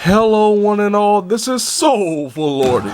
Hello one and all, this is Soulful Lordy,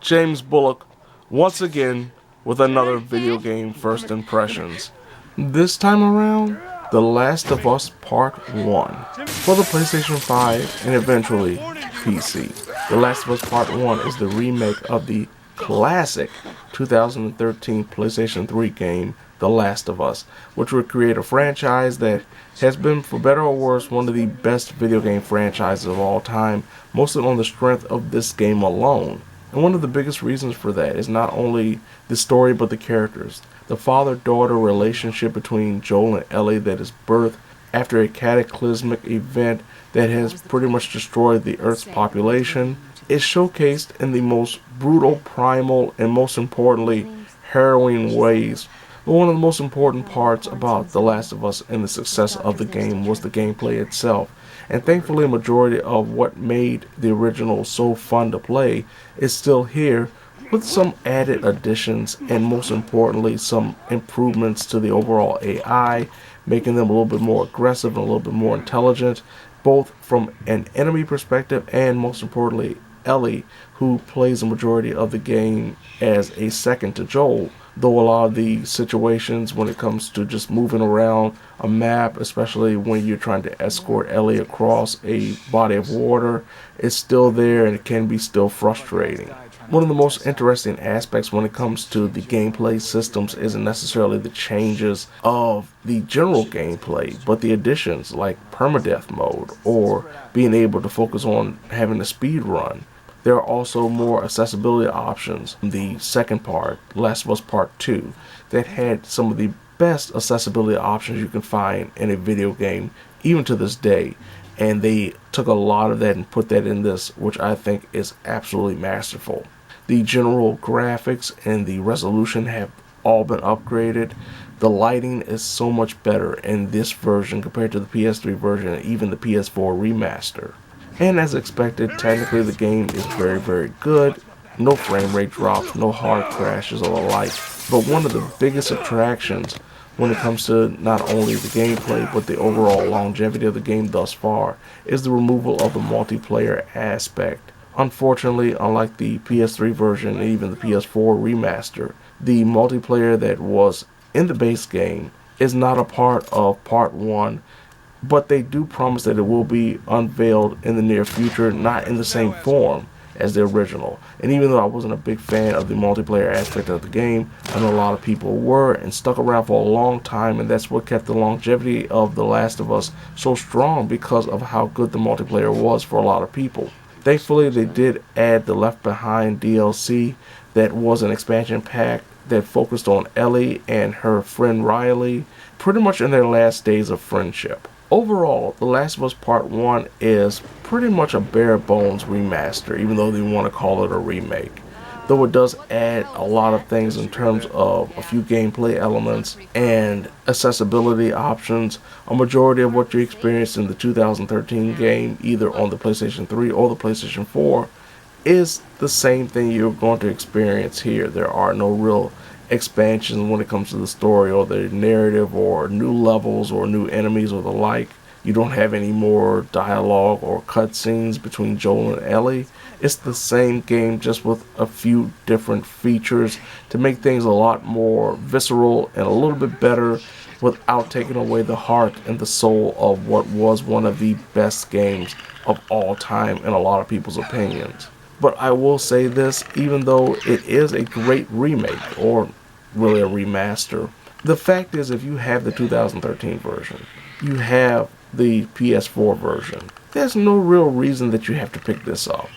James Bullock, once again with another video game first impressions. This time around, The Last of Us Part 1 for the PlayStation 5 and eventually PC. The Last of Us Part 1 is the remake of the classic 2013 PlayStation 3 game The Last of Us, which would create a franchise that has been, for better or worse, one of the best video game franchises of all time, mostly on the strength of this game alone. And one of the biggest reasons for that is not only the story but the characters. The father-daughter relationship between Joel and Ellie that is birthed after a cataclysmic event that has pretty much destroyed the Earth's population is showcased in the most brutal, primal, and most importantly, harrowing ways. But one of the most important parts about The Last of Us and the success of the game was the gameplay itself. And thankfully, a majority of what made the original so fun to play is still here, with some added additions and most importantly, some improvements to the overall AI, making them a little bit more aggressive and a little bit more intelligent, both from an enemy perspective and most importantly, Ellie, who plays a majority of the game as a second to Joel. Though a lot of the situations when it comes to just moving around a map, especially when you're trying to escort Ellie across a body of water, is still there and it can be still frustrating. One of the most interesting aspects when it comes to the gameplay systems isn't necessarily the changes of the general gameplay, but the additions like permadeath mode or being able to focus on having a speed run. There are also more accessibility options in the second part, Last of Us Part 2, that had some of the best accessibility options you can find in a video game, even to this day. And they took a lot of that and put that in this, which I think is absolutely masterful. The general graphics and the resolution have all been upgraded. The lighting is so much better in this version compared to the PS3 version and even the PS4 remaster. And as expected, technically the game is very, very good. No frame rate drops, no hard crashes or the like. But one of the biggest attractions when it comes to not only the gameplay but the overall longevity of the game thus far is the removal of the multiplayer aspect. Unfortunately, unlike the PS3 version and even the PS4 remaster, the multiplayer that was in the base game is not a part of Part 1, but they do promise that it will be unveiled in the near future, not in the same form as the original. And even though I wasn't a big fan of the multiplayer aspect of the game, I know a lot of people were and stuck around for a long time, and that's what kept the longevity of The Last of Us so strong because of how good the multiplayer was for a lot of people. Thankfully, they did add the Left Behind DLC that was an expansion pack that focused on Ellie and her friend Riley, pretty much in their last days of friendship. Overall, The Last of Us Part 1 is pretty much a bare bones remaster, even though they want to call it a remake. Though it does add a lot of things in terms of a few gameplay elements and accessibility options, a majority of what you experienced in the 2013 game, either on the PlayStation 3 or the PlayStation 4, is the same thing you're going to experience here. There are no real expansions when it comes to the story or the narrative or new levels or new enemies or the like. You don't have any more dialogue or cutscenes between Joel and Ellie. It's the same game, just with a few different features to make things a lot more visceral and a little bit better without taking away the heart and the soul of what was one of the best games of all time in a lot of people's opinions. But I will say this, even though it is a great remake, or really a remaster, the fact is if you have the 2013 version, you have the PS4 version, there's no real reason that you have to pick this up,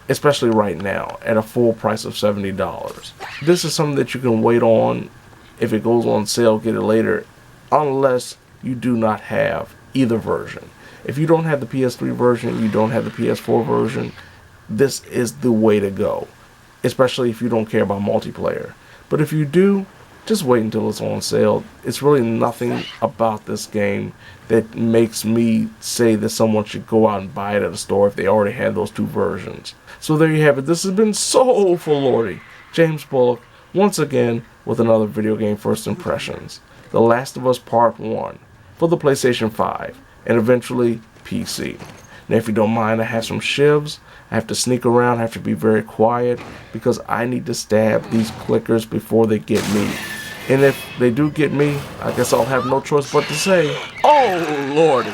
especially right now at a full price of $70. This is something that you can wait on. If it goes on sale, get it later, unless you do not have either version. If you don't have the PS3 version, you don't have the PS4 version, this is the way to go, especially if you don't care about multiplayer. But if you do, just wait until it's on sale. It's really nothing about this game that makes me say that someone should go out and buy it at a store if they already have those two versions. So there you have it. This has been Soulful Lordy, James Bullock, once again with another video game first impressions. The Last of Us Part 1 for the PlayStation 5 and eventually PC. And if you don't mind, I have some shivs. I have to sneak around, I have to be very quiet because I need to stab these clickers before they get me. And if they do get me, I guess I'll have no choice but to say, oh lordy.